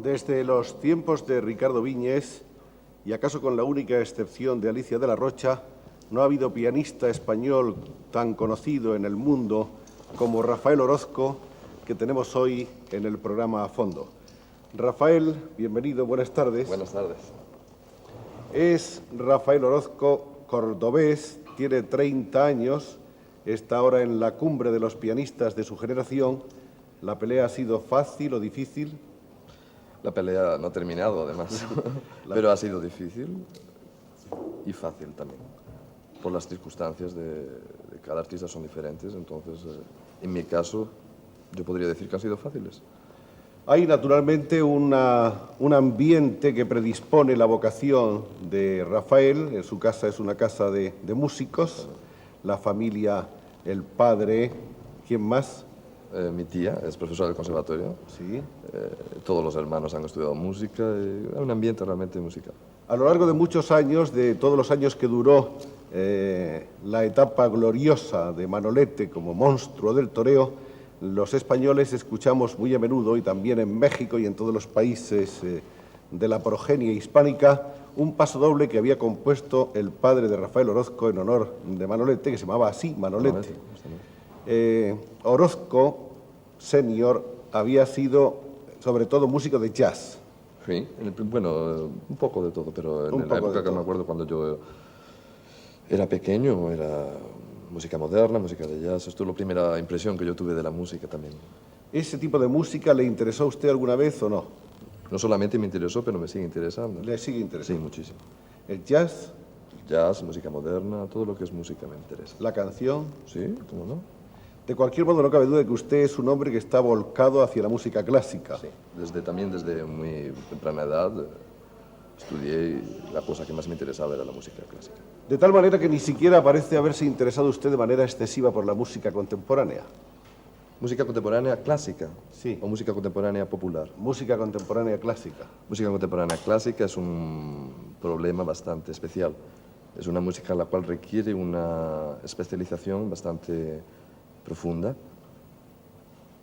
Desde los tiempos de Ricardo Viñes, y acaso con la única excepción de Alicia de la Rocha, no ha habido pianista español tan conocido en el mundo como Rafael Orozco, que tenemos hoy en el programa A Fondo. Rafael, bienvenido, buenas tardes. Buenas tardes. Es Rafael Orozco, cordobés, tiene 30 años, está ahora en la cumbre de los pianistas de su generación. ¿La pelea ha sido fácil o difícil? La pelea no ha terminado, además, pero ha sido difícil y fácil también. Por las circunstancias de cada artista son diferentes, entonces, en mi caso, yo podría decir que han sido fáciles. Hay naturalmente un ambiente que predispone la vocación de Rafael. En su casa es una casa de músicos, la familia, el padre, ¿quién más? Mi tía es profesora del conservatorio. Sí. Todos los hermanos han estudiado música, es un ambiente realmente musical. A lo largo de muchos años, de todos los años que duró la etapa gloriosa de Manolete como monstruo del toreo, los españoles escuchamos muy a menudo, y también en México y en todos los países de la progenie hispánica, un paso doble que había compuesto el padre de Rafael Orozco en honor de Manolete, que se llamaba así, Manolete. Orozco, senior, había sido sobre todo músico de jazz. Sí, bueno, un poco de todo, pero en la época que me acuerdo cuando yo era pequeño, era música moderna, música de jazz. Esto es la primera impresión que yo tuve de la música también. ¿Ese tipo de música le interesó a usted alguna vez o no? No solamente me interesó, pero me sigue interesando. ¿Le sigue interesando? Sí, muchísimo. ¿El jazz? Jazz, música moderna, todo lo que es música me interesa. ¿La canción? Sí, ¿cómo no? De cualquier modo, no cabe duda de que usted es un hombre que está volcado hacia la música clásica. Sí, también desde muy temprana edad estudié y la cosa que más me interesaba era la música clásica. De tal manera que ni siquiera parece haberse interesado usted de manera excesiva por la música contemporánea. ¿Música contemporánea clásica? Sí. ¿O música contemporánea popular? Música contemporánea clásica. Música contemporánea clásica es un problema bastante especial. Es una música la cual requiere una especialización bastante profunda.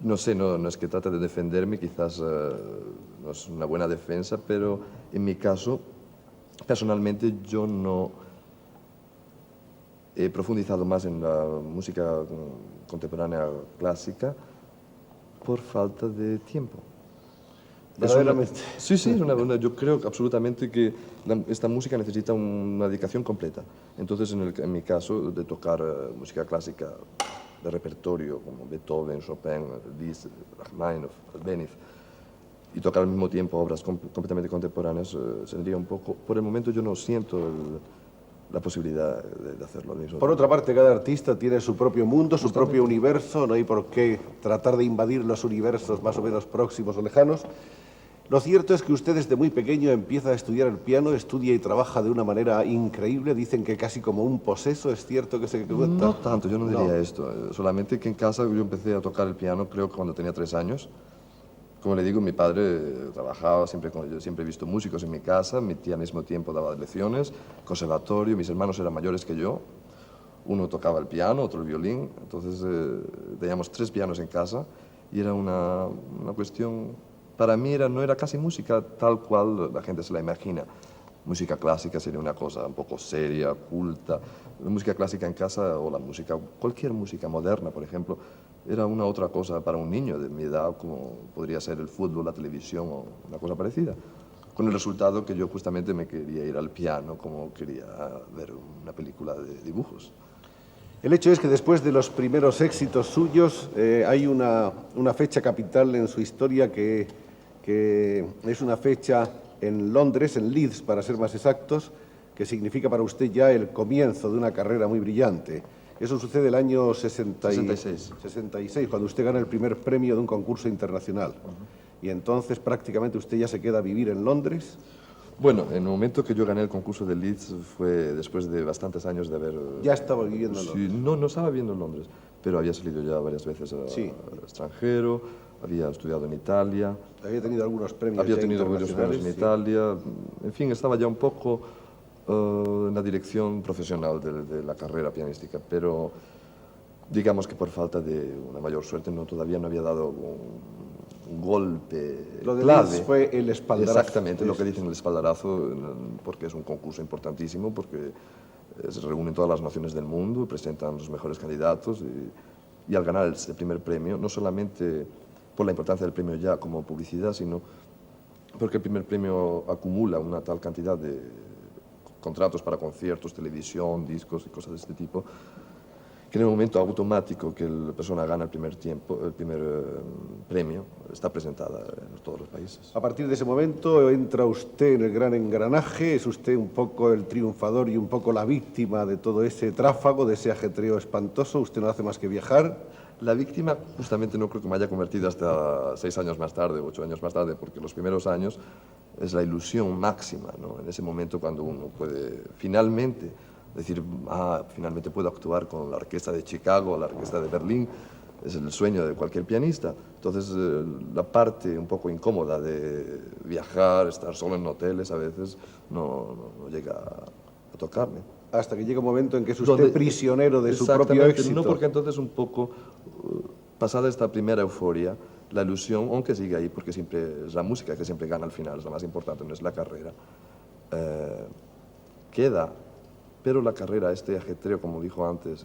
No sé, no es que trate de defenderme, quizás no es una buena defensa, pero en mi caso, personalmente, yo no he profundizado más en la música contemporánea clásica por falta de tiempo. Verdaderamente. Sí, yo creo absolutamente que esta música necesita una dedicación completa. Entonces, en mi caso, de tocar música clásica de repertorio, como Beethoven, Chopin, Liszt, Rachmaninoff, Albéniz, y tocar al mismo tiempo obras completamente contemporáneas, sería un poco... Por el momento yo no siento la posibilidad de hacerlo al mismo tiempo. Por otra parte, cada artista tiene su propio mundo, su propio universo, no hay por qué tratar de invadir los universos más o menos próximos o lejanos. Lo cierto es que usted desde muy pequeño empieza a estudiar el piano, estudia y trabaja de una manera increíble, dicen que casi como un poseso, ¿es cierto que se cuenta? No tanto, yo no diría esto, solamente que en casa yo empecé a tocar el piano creo que cuando tenía 3 años. Como le digo, mi padre trabajaba, yo siempre he visto músicos en mi casa, mi tía al mismo tiempo daba lecciones, conservatorio, mis hermanos eran mayores que yo, uno tocaba el piano, otro el violín, entonces teníamos 3 pianos en casa y era una cuestión... Para mí no era casi música tal cual la gente se la imagina. Música clásica sería una cosa un poco seria, culta. La música clásica en casa o cualquier música moderna, por ejemplo, era una otra cosa para un niño de mi edad, como podría ser el fútbol, la televisión o una cosa parecida. Con el resultado que yo justamente me quería ir al piano como quería ver una película de dibujos. El hecho es que después de los primeros éxitos suyos hay una fecha capital en su historia que es una fecha en Londres, en Leeds para ser más exactos, que significa para usted ya el comienzo de una carrera muy brillante. Eso sucede el año 66, cuando usted gana el primer premio de un concurso internacional. Y entonces prácticamente usted ya se queda a vivir en Londres. Bueno, en el momento que yo gané el concurso de Leeds fue después de bastantes años de haber... ¿Ya estaba viviendo en Londres? Sí, no estaba viviendo en Londres, pero había salido ya varias veces al extranjero, había estudiado en Italia. Había tenido algunos premios Había tenido varios premios en Italia. En fin, estaba ya un poco en la dirección profesional de la carrera pianística, pero digamos que por falta de una mayor suerte todavía no había dado un golpe Lo de clave. Leeds fue el espaldarazo. Exactamente, lo que dicen el espaldarazo, porque es un concurso importantísimo, porque se reúnen todas las naciones del mundo, presentan los mejores candidatos y al ganar el primer premio, no solamente por la importancia del premio ya como publicidad, sino porque el primer premio acumula una tal cantidad de contratos para conciertos, televisión, discos y cosas de este tipo, que en el momento automático que la persona gana el primer premio, está presentada en todos los países. A partir de ese momento entra usted en el gran engranaje, es usted un poco el triunfador y un poco la víctima de todo ese tráfago, de ese ajetreo espantoso, usted no hace más que viajar. La víctima justamente no creo que me haya convertido hasta 6 años más tarde, 8 años más tarde, porque los primeros años es la ilusión máxima, ¿no? En ese momento cuando uno puede finalmente decir, finalmente puedo actuar con la orquesta de Chicago, la orquesta de Berlín, es el sueño de cualquier pianista. Entonces, la parte un poco incómoda de viajar, estar solo en hoteles a veces, no llega a tocarme. Hasta que llega un momento en que es usted prisionero de su propio éxito. No, porque entonces un poco, pasada esta primera euforia, la ilusión, aunque sigue ahí, porque siempre es la música que siempre gana al final, es la más importante, no es la carrera, queda. Pero la carrera, este ajetreo, como dijo antes,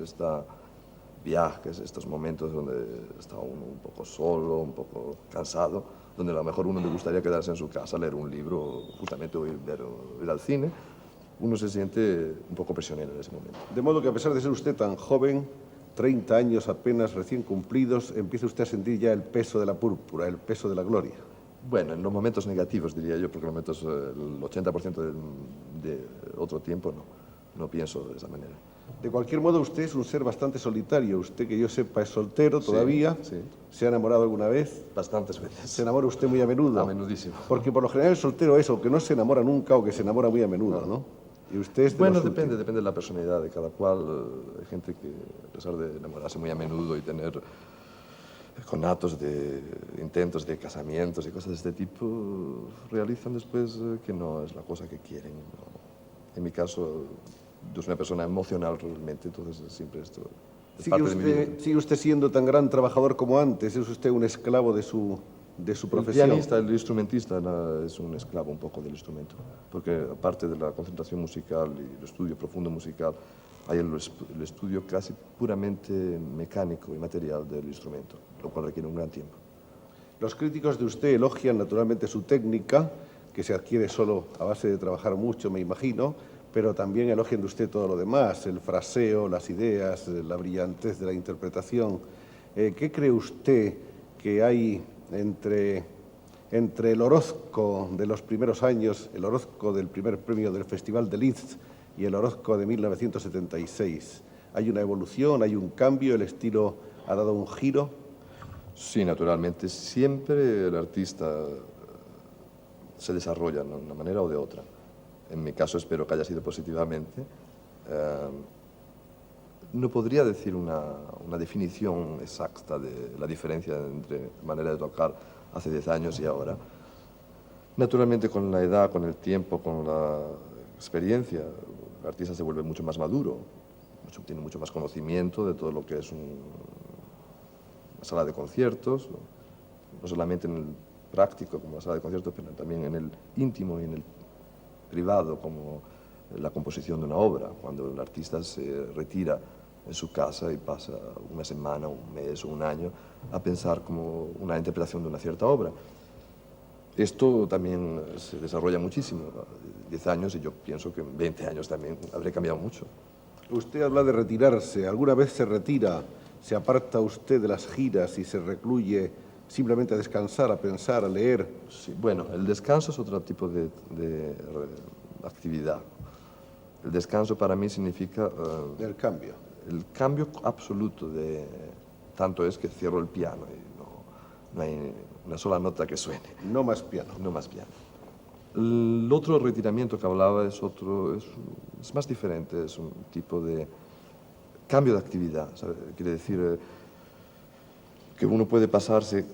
viajes, estos momentos donde está uno un poco solo, un poco cansado, donde a lo mejor uno le gustaría quedarse en su casa, leer un libro, justamente o ir al cine, uno se siente un poco prisionero en ese momento. De modo que a pesar de ser usted tan joven, 30 años apenas recién cumplidos, empieza usted a sentir ya el peso de la púrpura, el peso de la gloria. Bueno, en los momentos negativos, diría yo, porque en los momentos, el 80% de otro tiempo no pienso de esa manera. De cualquier modo, usted es un ser bastante solitario. Usted, que yo sepa, es soltero todavía. Sí. ¿Se ha enamorado alguna vez? Bastantes veces. ¿Se enamora usted muy a menudo? A menudísimo. Porque por lo general el soltero es o que no se enamora nunca o que se enamora muy a menudo, ¿no? Y usted es de Bueno, los depende últimos. de la personalidad de cada cual. Hay gente que, a pesar de enamorarse muy a menudo y tener conatos de intentos de casamientos y cosas de este tipo, realizan después que no es la cosa que quieren, ¿no? En mi caso, yo soy una persona emocional realmente, entonces siempre esto es parte de mi vida. ¿Sigue usted siendo tan gran trabajador como antes? ¿Es usted un esclavo de su profesión? El pianista, el instrumentista es un esclavo un poco del instrumento, porque aparte de la concentración musical y el estudio profundo musical, hay el estudio casi puramente mecánico y material del instrumento, lo cual requiere un gran tiempo. Los críticos de usted elogian naturalmente su técnica, que se adquiere solo a base de trabajar mucho, me imagino, pero también elogian de usted todo lo demás, el fraseo, las ideas, la brillantez de la interpretación. ¿Qué cree usted que hay entre el Orozco de los primeros años, el Orozco del primer premio del Festival de Leeds y el Orozco de 1976? ¿Hay una evolución, hay un cambio, el estilo ha dado un giro? Sí, naturalmente. Siempre el artista se desarrolla de una manera o de otra. En mi caso espero que haya sido positivamente. No podría decir una definición exacta de la diferencia entre manera de tocar hace 10 años y ahora. Naturalmente con la edad, con el tiempo, con la experiencia, el artista se vuelve mucho más maduro, tiene mucho más conocimiento de todo lo que es una sala de conciertos, no solamente en el práctico como la sala de conciertos, pero también en el íntimo y en el privado, como la composición de una obra, cuando el artista se retira en su casa y pasa una semana, un mes o un año a pensar como una interpretación de una cierta obra. Esto también se desarrolla muchísimo. 10 años y yo pienso que en 20 años también habré cambiado mucho. Usted habla de retirarse. ¿Alguna vez se retira, se aparta usted de las giras y se recluye simplemente a descansar, a pensar, a leer? Sí, bueno, el descanso es otro tipo de actividad. El descanso para mí significa... El cambio. El cambio absoluto tanto es que cierro el piano y no hay una sola nota que suene. No más piano. No más piano. El otro retiramiento que hablaba es más diferente, es un tipo de cambio de actividad, ¿sabe? Quiere decir que uno puede pasarse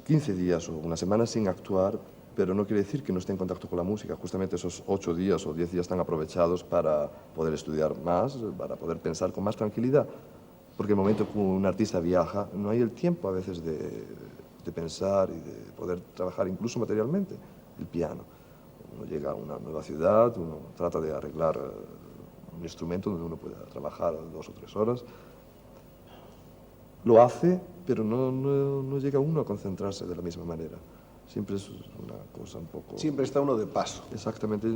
15 días o una semana sin actuar, pero no quiere decir que no esté en contacto con la música. Justamente esos 8 días o 10 días están aprovechados para poder estudiar más, para poder pensar con más tranquilidad. Porque el momento que un artista viaja, no hay el tiempo a veces de de pensar y de poder trabajar incluso materialmente el piano. Uno llega a una nueva ciudad, uno trata de arreglar un instrumento donde uno pueda trabajar 2 o 3 horas. Lo hace, pero no llega uno a concentrarse de la misma manera. Siempre es una cosa un poco... Siempre está uno de paso. Exactamente.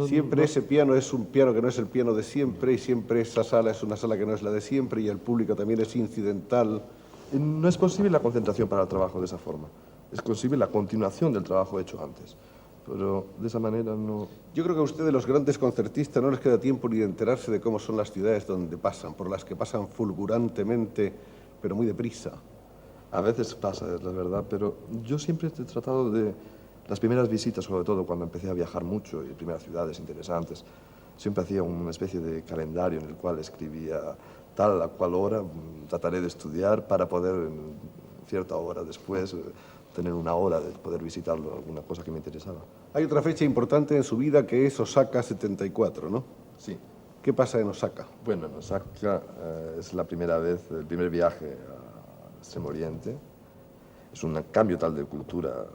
Siempre ese piano es un piano que no es el piano de siempre, y siempre esa sala es una sala que no es la de siempre, y el público también es incidental. No es posible la concentración para el trabajo de esa forma. Es posible la continuación del trabajo hecho antes. Pero de esa manera no... Yo creo que a ustedes, los grandes concertistas, no les queda tiempo ni de enterarse de cómo son las ciudades donde pasan, por las que pasan fulgurantemente, pero muy deprisa. A veces pasa, es la verdad, pero yo siempre he tratado de... Las primeras visitas, sobre todo, cuando empecé a viajar mucho y primeras ciudades interesantes, siempre hacía una especie de calendario en el cual escribía tal a cual hora trataré de estudiar para poder, en cierta hora después, tener una hora de poder visitarlo, alguna cosa que me interesaba. Hay otra fecha importante en su vida que es Osaka 74, ¿no? Sí. ¿Qué pasa en Osaka? Bueno, en Osaka es la primera vez, el primer viaje a Extremo Oriente. Es un cambio tal de cultura.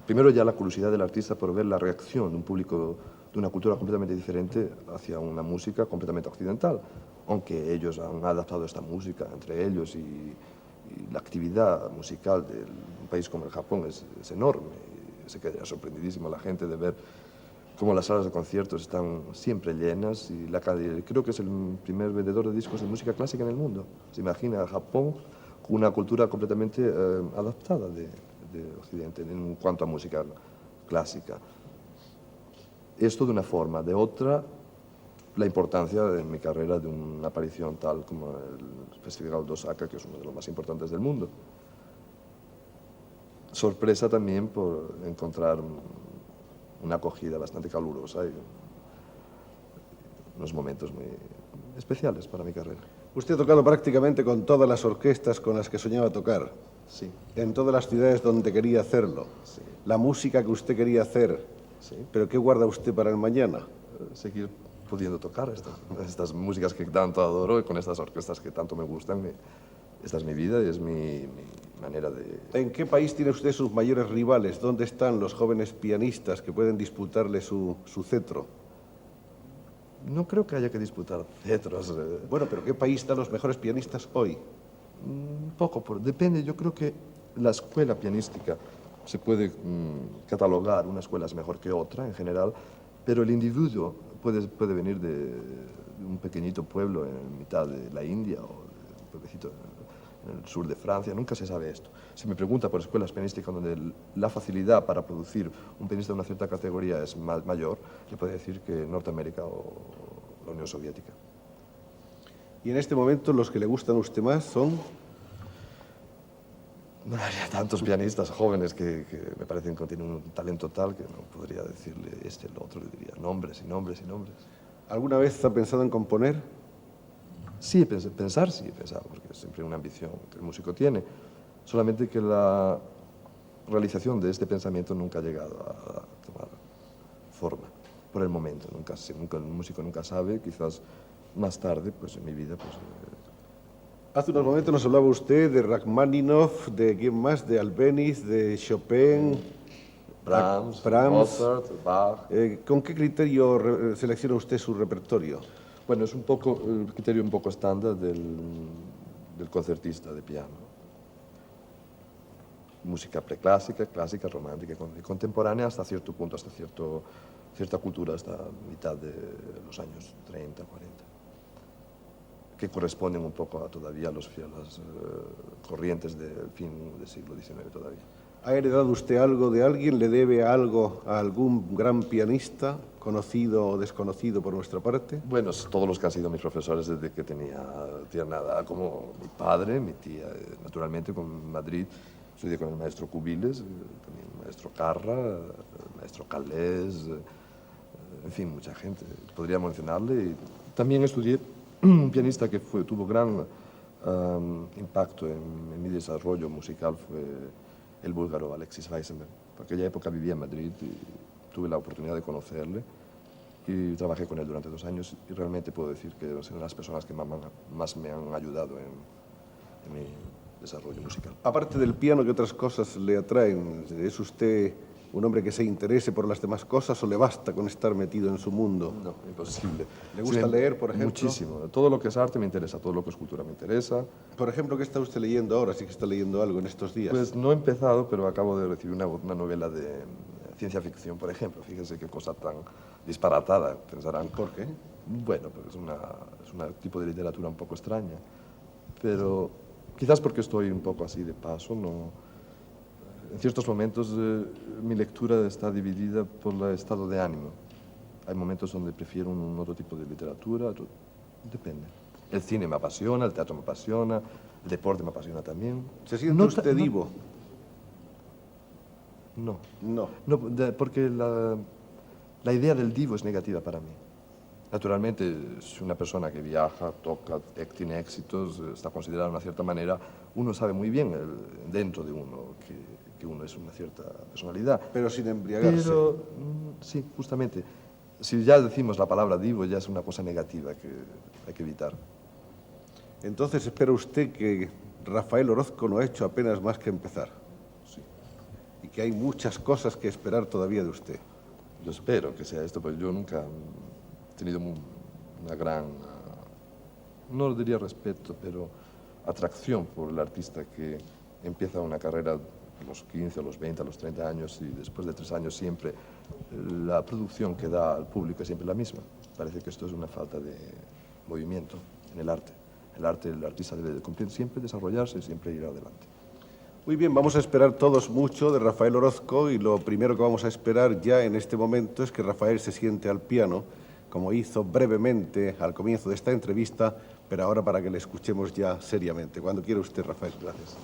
Primero ya la curiosidad del artista por ver la reacción de un público de una cultura completamente diferente hacia una música completamente occidental, aunque ellos han adaptado esta música entre ellos y la actividad musical de un país como el Japón es enorme. Y se queda sorprendidísimo la gente de ver cómo las salas de conciertos están siempre llenas y creo que es el primer vendedor de discos de música clásica en el mundo. Se imagina a Japón con una cultura completamente adaptada de Occidente en cuanto a música clásica. Esto de una forma, de otra, la importancia en mi carrera de una aparición tal como el Festival de Osaka, que es uno de los más importantes del mundo. Sorpresa también por encontrar una acogida bastante calurosa y unos momentos muy especiales para mi carrera. Usted ha tocado prácticamente con todas las orquestas con las que soñaba tocar. Sí. En todas las ciudades donde quería hacerlo. Sí. La música que usted quería hacer. Sí. ¿Pero qué guarda usted para el mañana? Seguir pudiendo tocar estas músicas que tanto adoro y con estas orquestas que tanto me gustan. Esta es mi vida y es mi manera de... ¿En qué país tiene usted sus mayores rivales? ¿Dónde están los jóvenes pianistas que pueden disputarle su cetro? No creo que haya que disputar cetros. Bueno, pero ¿qué país están los mejores pianistas hoy? Un poco, depende. Yo creo que la escuela pianística se puede catalogar, una escuela es mejor que otra en general, pero el individuo puede venir de un pequeñito pueblo en mitad de la India o de un pueblecito en el sur de Francia, nunca se sabe esto. Si me pregunta por escuelas pianísticas donde la facilidad para producir un pianista de una cierta categoría es mayor, le puedo decir que Norteamérica o la Unión Soviética. Y en este momento los que le gustan a usted más son... No habría tantos pianistas jóvenes que me parecen que tienen un talento tal que no podría decirle este, el otro, le diría nombres y nombres y nombres. ¿Alguna vez ha pensado en componer? Sí, pensar sí he pensado, porque es siempre una ambición que el músico tiene. Solamente que la realización de este pensamiento nunca ha llegado a tomar forma, por el momento. El músico nunca sabe, quizás más tarde, pues en mi vida, pues... Hace unos momentos nos hablaba usted de Rachmaninoff, de quién más, de Albéniz, de Chopin, Brahms, Mozart, Bach... ¿Con qué criterio selecciona usted su repertorio? Bueno, es un poco el criterio un poco estándar del concertista de piano. Música preclásica, clásica, romántica y contemporánea hasta cierto punto, hasta cierta cultura, hasta mitad de los años 30, 40, que corresponden un poco a todavía las corrientes del fin del siglo XIX todavía. ¿Ha heredado usted algo de alguien? ¿Le debe algo a algún gran pianista, conocido o desconocido por nuestra parte? Bueno, todos los que han sido mis profesores desde que tenía nada, como mi padre, mi tía, naturalmente con Madrid, estudié con el maestro Cubiles, también el maestro Carra, el maestro Calés, en fin, mucha gente, podría mencionarle. Y también estudié un pianista que tuvo gran impacto en mi desarrollo musical, fue el búlgaro Alexis Weissenberg. Por aquella época vivía en Madrid y tuve la oportunidad de conocerle y trabajé con él durante 2 años y realmente puedo decir que es una de las personas que más me han ayudado en mi desarrollo musical. Aparte del piano, ¿qué otras cosas le atraen? ¿Es usted un hombre que se interese por las demás cosas o le basta con estar metido en su mundo? No, imposible. ¿Le gusta leer, por ejemplo? Muchísimo. Todo lo que es arte me interesa, todo lo que es cultura me interesa. Por ejemplo, ¿qué está usted leyendo ahora? Sí que está leyendo algo en estos días. Pues no he empezado, pero acabo de recibir una novela de ciencia ficción, por ejemplo. Fíjense qué cosa tan disparatada, pensarán. ¿Por qué? Bueno, pues es un tipo de literatura un poco extraña, pero quizás porque estoy un poco así de paso, no... En ciertos momentos mi lectura está dividida por el estado de ánimo. Hay momentos donde prefiero un otro tipo de literatura, depende. El cine me apasiona, el teatro me apasiona, el deporte me apasiona también. ¿Se siente usted divo? No. No. No, porque la idea del divo es negativa para mí. Naturalmente, si una persona que viaja, toca, tiene éxitos, está considerada de una cierta manera, uno sabe muy bien dentro de uno que uno es una cierta personalidad. Pero sin embriagarse. Pero, sí, justamente, si ya decimos la palabra divo, ya es una cosa negativa que hay que evitar. Entonces, ¿espera usted que Rafael Orozco no ha hecho apenas más que empezar? Sí. Y que hay muchas cosas que esperar todavía de usted. Yo espero que sea esto, porque yo nunca he tenido una gran, no lo diría respeto, pero atracción por el artista que empieza una carrera a los 15, a los 20, a los 30 años y después de 3 años siempre la producción que da al público es siempre la misma. Parece que esto es una falta de movimiento en el arte. El artista debe cumplir siempre, desarrollarse y siempre ir adelante. Muy bien, vamos a esperar todos mucho de Rafael Orozco y lo primero que vamos a esperar ya en este momento es que Rafael se siente al piano, como hizo brevemente al comienzo de esta entrevista, pero ahora para que le escuchemos ya seriamente. Cuando quiera usted, Rafael. Gracias.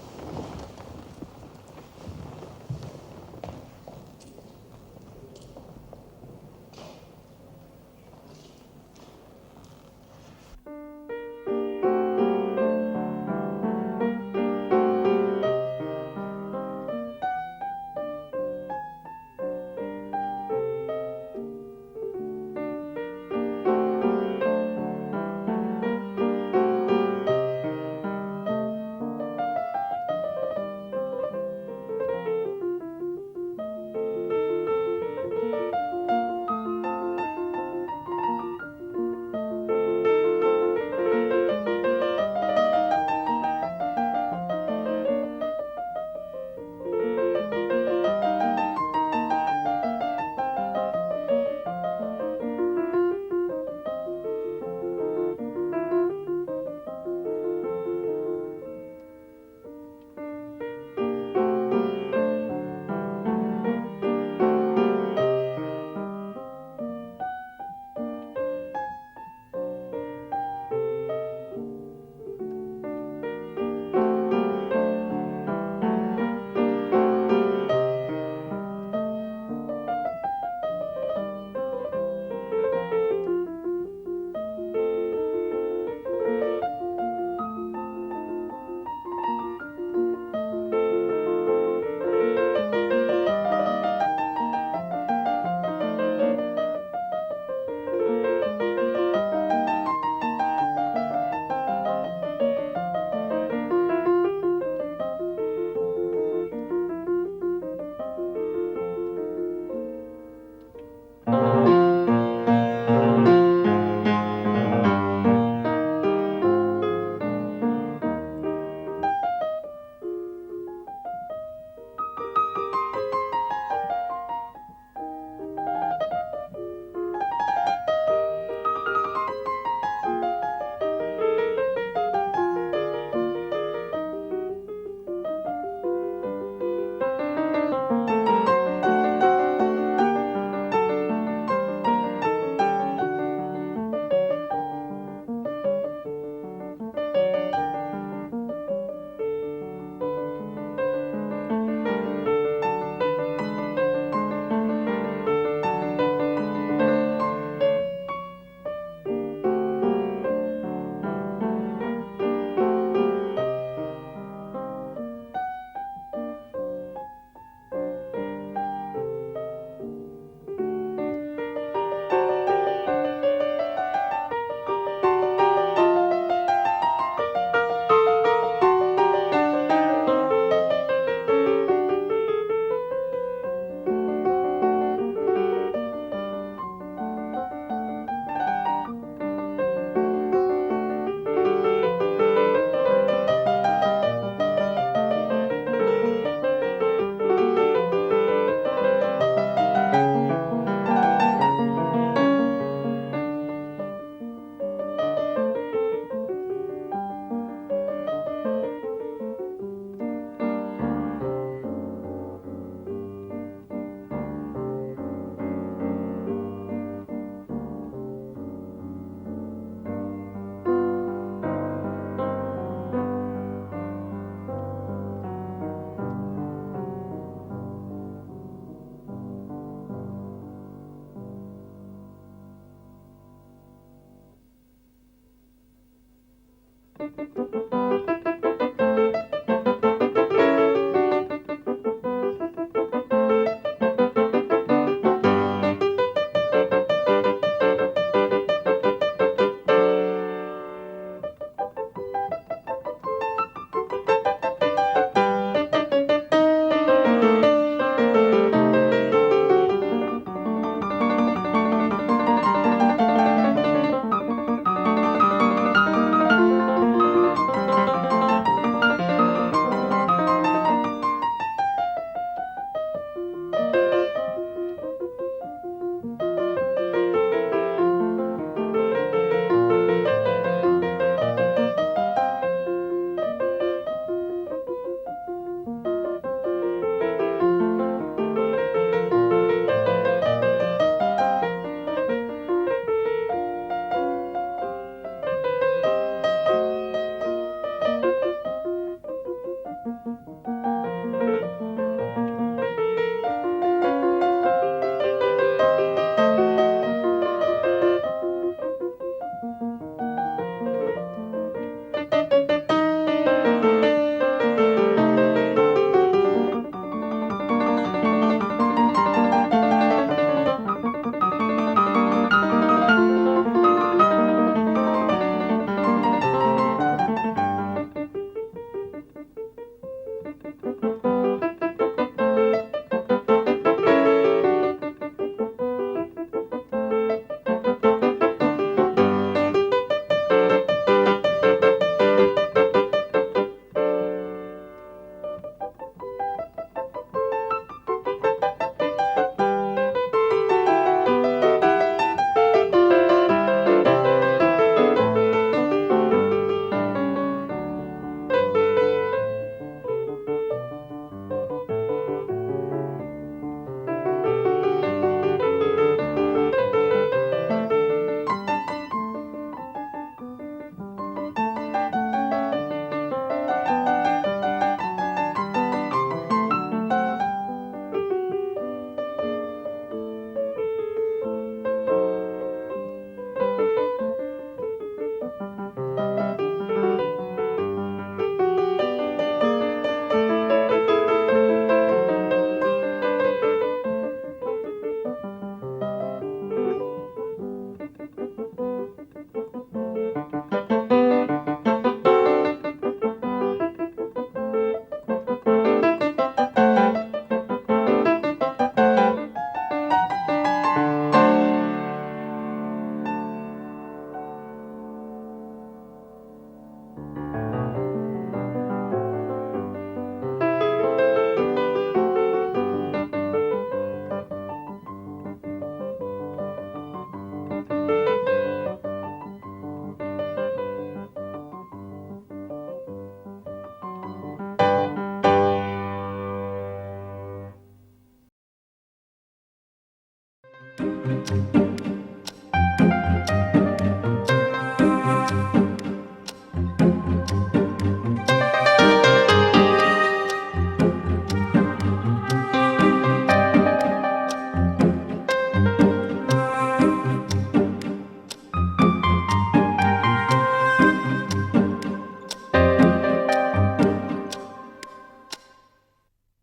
Thank you.